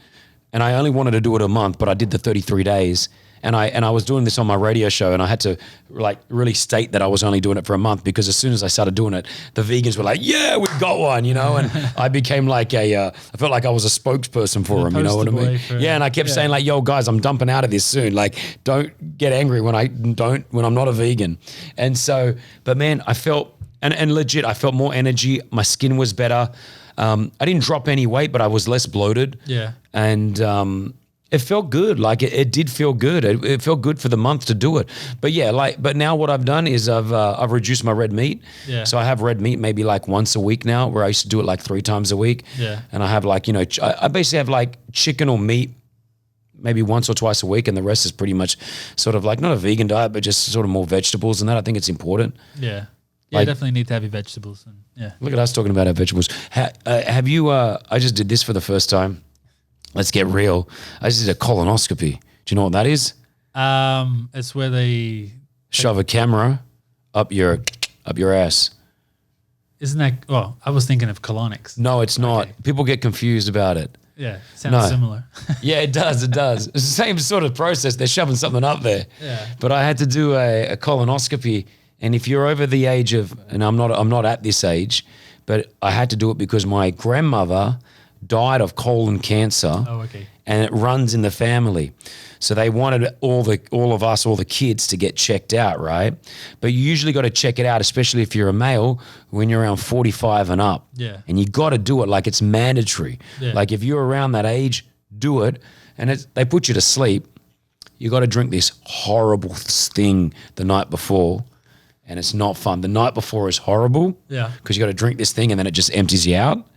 and I only wanted to do it a month, but I did the 33 days. And I was doing this on my radio show, and I had to like really state that I was only doing it for a month, because as soon as I started doing it, the vegans were like, "Yeah, we've got one," and I became like I felt like I was a spokesperson for them, you know what I mean? Yeah, and I kept saying like, "Yo, guys, I'm dumping out of this soon. Like, don't get angry when I'm not a vegan." And so, but man, I felt and legit, I felt more energy. My skin was better. I didn't drop any weight, but I was less bloated. Yeah, and it felt good. Like it did feel good. It felt good for the month to do it. But yeah, but now what I've done is I've reduced my red meat. Yeah. So I have red meat maybe like once a week now, where I used to do it like 3 times a week. Yeah. And I have like, I basically have like chicken or meat maybe once or twice a week, and the rest is pretty much sort of like not a vegan diet, but just sort of more vegetables and that. I think it's important. Yeah. Yeah, Like- definitely need to have your vegetables. And yeah. Look at us talking about our vegetables. Have you, I just did this for the first time. Let's get real. I just did a colonoscopy. Do you know what that is? It's where they Shove a camera up your ass. isn't that? Well, I was thinking of colonics. No, it's not. Okay. People get confused about it. Yeah, sounds No. similar. Yeah, it does. It does. It's the same sort of process. They're shoving something up there. Yeah. But I had to do a colonoscopy, and if you're over the age of, and I'm not at this age, but I had to do it because my grandmother died of colon cancer. Oh, okay. And it runs in the family. So they wanted all the kids to get checked out, right? But you usually got to check it out, especially if you're a male, when you're around 45 and up. Yeah. And you got to do it like it's mandatory. Yeah. Like if you're around that age, do it. And they put you to sleep. You got to drink this horrible thing the night before, and it's not fun. The night before is horrible. Yeah. Because you got to drink this thing and then it just empties you out.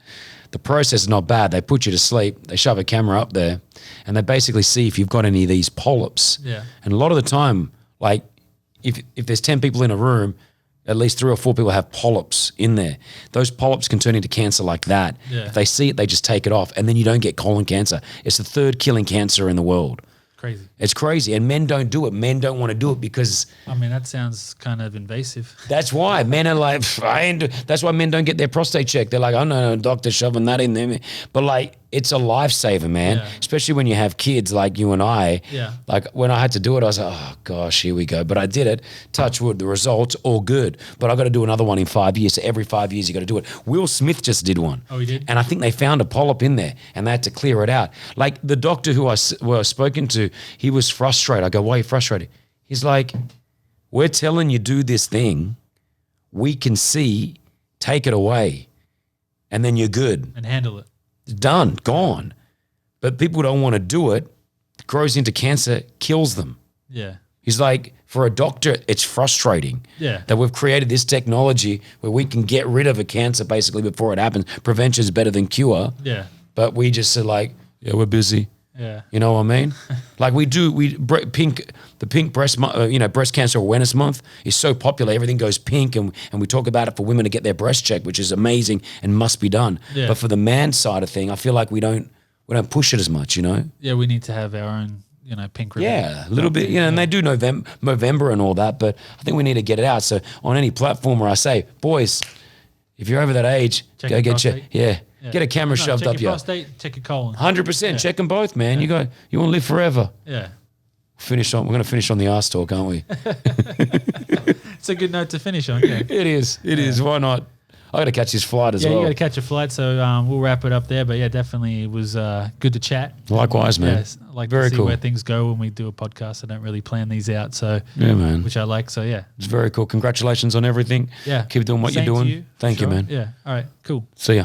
The process is not bad. They put you to sleep. They shove a camera up there, and they basically see if you've got any of these polyps. Yeah. And a lot of the time, like if there's 10 people in a room, at least 3 or 4 people have polyps in there. Those polyps can turn into cancer like that. Yeah. If they see it, they just take it off, and then you don't get colon cancer. It's the 3rd killing cancer in the world. Crazy. It's crazy, and men don't do it. Men don't want to do it because I mean, that sounds kind of invasive. that's why men are like, that's why men don't get their prostate checked. They're like, oh no, doctor shoving that in there. But like, it's a lifesaver, man. Yeah. Especially when you have kids like you and I. Yeah. Like when I had to do it, I was like, oh gosh, here we go. But I did it. Touch wood, the results all good. But I got to do another one in 5 years. So every 5 years you got to do it. Will Smith just did one. Oh, he did? And I think they found a polyp in there, and they had to clear it out. Like the doctor who I was spoken to, he was frustrated. I go, why are you frustrated? He's like, we're telling you do this thing. We can see, take it away, and then you're good. And handle it. Done, gone. But people don't want to do it. It grows into cancer, kills them. Yeah. He's like, for a doctor, it's frustrating Yeah. that we've created this technology where we can get rid of a cancer basically before it happens. Prevention is better than cure. Yeah. But we just are like, yeah, we're busy. Yeah. You know what I mean? Like the pink breast cancer awareness month is so popular. Everything goes pink, and we talk about it for women to get their breast checked, which is amazing and must be done. Yeah. But for the man side of thing, I feel like we don't push it as much, you know? Yeah, we need to have our own, pink ribbon. Yeah, a little bit, and they do November and all that, but I think we need to get it out. So on any platform where I say, boys, if you're over that age, Check go your get prostate. get a camera shoved check up your you. prostate, check your colon. 100%, check them both, man. You want to live forever. Yeah. We're going to finish on the arse talk, aren't we? It's a good note to finish on. Yeah. It is. Why not? I got to catch his flight as Yeah, well. you got to catch a flight, so we'll wrap it up there. But yeah, definitely it was good to chat. Likewise, man. Yes, I like Very to see cool. where things go when we do a podcast. I don't really plan these out, so Yeah, man. which I like. So yeah, It's very cool. Congratulations on everything. yeah. Keep doing what Same you're to doing. you, Thank you, sure. man. Yeah. All right. Cool. See ya.